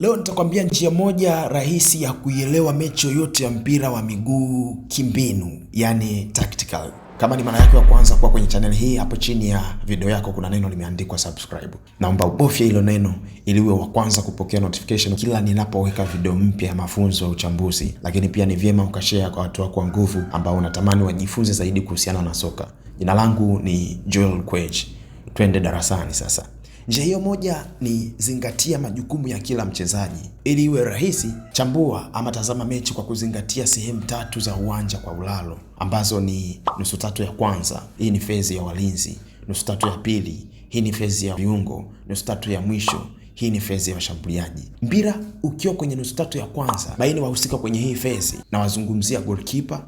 Leo nitakwambia njia moja rahisi ya kuielewa mechi yoyote ya mpira wa miguu kimbinu, yani tactical. Kama ni mara yako ya kwanza kuwa kwenye channel hii, hapo chini ya video yako kuna neno limeandikwa subscribe. Naomba ubofye hilo neno ili uwe wa kwanza kupokea notification kila ninapoweka video mpya ya mafunzo ya uchambuzi. Lakini pia ni vyema ukashare kwa watu wako wa nguvu ambao unatamani wajifunze zaidi kuhusiana na soka. Jina langu ni Joel Kwej. Twende darasani sasa. Njia hiyo moja ni zingatia majukumu ya kila mchezaji. Ili iwe rahisi, chambua ama tazama mechi kwa kuzingatia sehemu tatu za uwanja kwa ulalo, ambazo ni nusu tatu ya kwanza, hii ni fezi ya walinzi; nusu tatu ya pili, hii ni fezi ya viungo; nusu tatu ya mwisho, hii ni fezi ya washambuliaji. Mpira ukiwa kwenye nusu tatu ya kwanza, baini wahusika kwenye hii fezi na wazungumzia goalkeeper,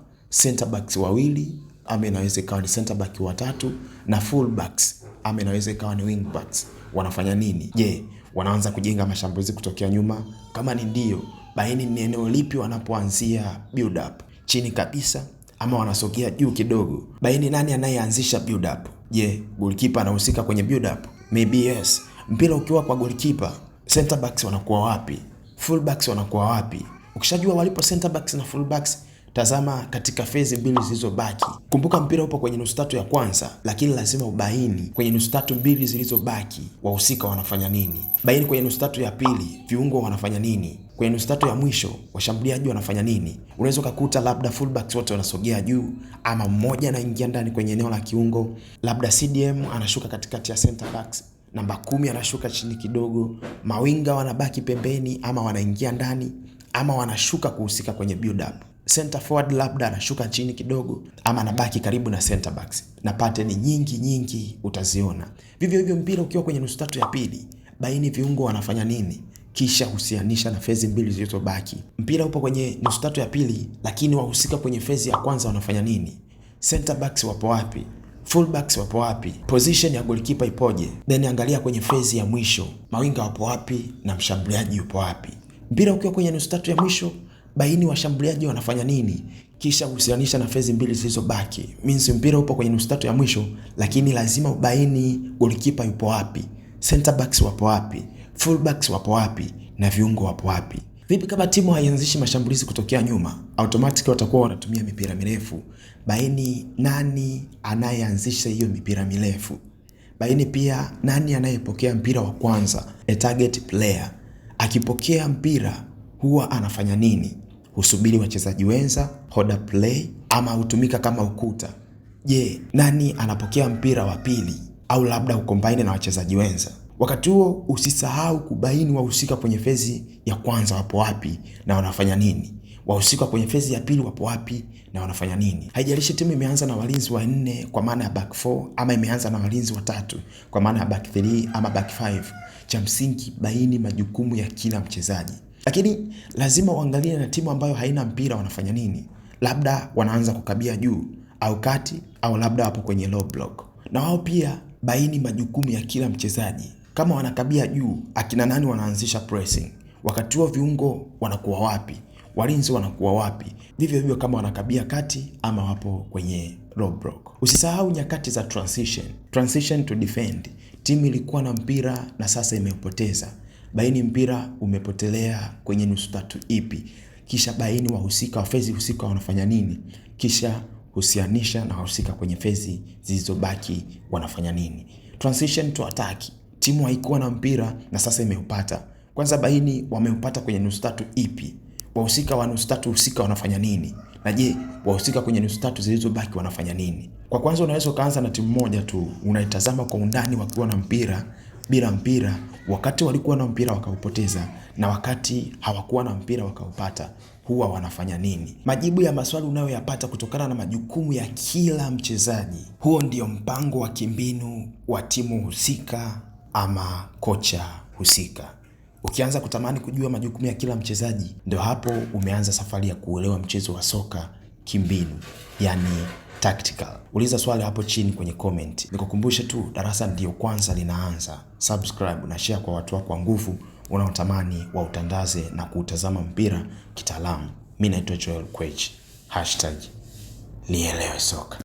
center backs wawili ama inaweza ikawa ni center back watatu, na full backs ama inaweza ikawa ni wing backs. Wanafanya nini? Je, wanaanza kujenga mashambulizi kutokea nyuma? Kama ni ndio, baini ni eneo lipi wanapoanzia build up, chini kabisa ama wanasogea juu kidogo? Baini nani anayeanzisha build up. Je, goalkeeper anahusika kwenye build up? Maybe yes. Mpira ukiwa kwa goalkeeper, center backs wanakuwa wapi? Full backs wanakuwa wapi? Ukishajua walipo center backs na full backs, tazama katika fezi mbili zilizobaki. Kumbuka mpira upo kwenye nusu tatu ya kwanza, lakini lazima ubaini kwenye nusu tatu mbili zilizobaki wahusika wanafanya nini. Baini kwenye nusu tatu ya pili viungo wanafanya nini. Kwenye nusu tatu ya mwisho washambuliaji wanafanya nini. Unaweza kukuta labda fullbacks wote wanasogea juu, ama mmoja anaingia ndani kwenye eneo la kiungo, labda CDM anashuka katikati ya center backs, namba 10 anashuka chini kidogo, mawinga wanabaki pembeni ama wanaingia ndani ama wanashuka kuhusika kwenye build up. Center forward labda anashuka chini kidogo ama anabaki karibu na center backs, na pattern nyingi utaziona. Vivyo hivyo mpira ukiwa kwenye nusu tatu ya pili, baini viungo wanafanya nini, kisha husianisha na fezi mbili zilizobaki. Mpira upo kwenye nusu tatu ya pili, lakini wahusika kwenye fezi ya kwanza wanafanya nini? Center backs wapo wapi? Full backs wapo wapi? Position ya goalkeeper ipoje? Then angalia kwenye fezi ya mwisho, mawinga wapo wapi na mshambuliaji yupo wapi? Mpira ukiwa kwenye nusu tatu ya mwisho, baini washambuliaji wanafanya nini, kisha husianisha na fezi mbili zilizobaki. Means mpira upo kwenye nusu tatu ya mwisho, lakini lazima ubaini goalkeeper yupo wapi, center backs wapo wapi, full backs wapo wapi na viungo wapo wapi. Vipi kama timu haianzishi mashambulizi kutokea nyuma? Automatically watakuwa wanatumia mipira mirefu. Baini nani anayeanzisha hiyo mipira mirefu. Baini pia nani anayepokea mpira wa kwanza, a target player. Akipokea mpira huwa anafanya nini? Husubiri wachezaji wenza, hold up play, ama hutumika kama ukuta. Je, nani anapokea mpira wa pili, au labda ukombaine na wachezaji wenza? Wakati huo usisahau kubaini wahusika kwenye fezi ya kwanza wapo wapi na wanafanya nini, wahusika kwenye fezi ya pili wapo wapi na wanafanya nini. Haijalishi timu imeanza na walinzi wa 4 kwa maana ya back 4 ama imeanza na walinzi wa 3 kwa maana ya back 3 ama back 5. Cha msingi baini majukumu ya kila mchezaji. Lakini lazima uangalie na timu ambayo haina mpira wanafanya nini. Labda wanaanza kukabia juu au kati, au labda wapo kwenye low block. Na wao pia baini majukumu ya kila mchezaji. Kama wanakabia juu, akina nani wanaanzisha pressing? Wakati huo viungo wanakuwa wapi? Walinzi wanakuwa wapi? Vivyo hivyo kama wanakabia kati ama wapo kwenye low block. Usisahau nyakati za transition to defend. Timu ilikuwa na mpira na sasa imeupoteza. Baini mpira umepotelea kwenye nusu tatu ipi, kisha baini wahusika wa fezi husika wanafanya nini, kisha husianisha na wahusika kwenye fezi zilizobaki wanafanya nini. Transition to attack. Timu haikuwa na mpira na sasa imeupata. Kwanza baini wameupata kwenye nusu tatu ipi, wahusika wa nusu tatu husika wanafanya nini, na je, wahusika kwenye nusu tatu zilizobaki wanafanya nini. Kwa kwanza unaweza ukaanza na timu moja tu, unaitazama kwa undani wakiwa na mpira, bila mpira, wakati walikuwa na mpira wakaupoteza, na wakati hawakuwa na mpira wakaupata, huwa wanafanya nini. Majibu ya maswali unayoyapata kutokana na majukumu ya kila mchezaji. Huo ndio mpango wa kimbinu wa timu husika ama kocha husika. Ukianza kutamani kujua majukumu ya kila mchezaji, ndio hapo umeanza safari ya kuelewa mchezo wa soka kimbinu, yani tactical. Uliza swali hapo chini kwenye comment. Nikukumbushe tu, darasa ndio kwanza linaanza. Subscribe na share kwa watu wako wa nguvu unaotamani wautandaze na kuutazama mpira kitaalamu. Mimi naitwa Joel Kwej. #nielewe soka.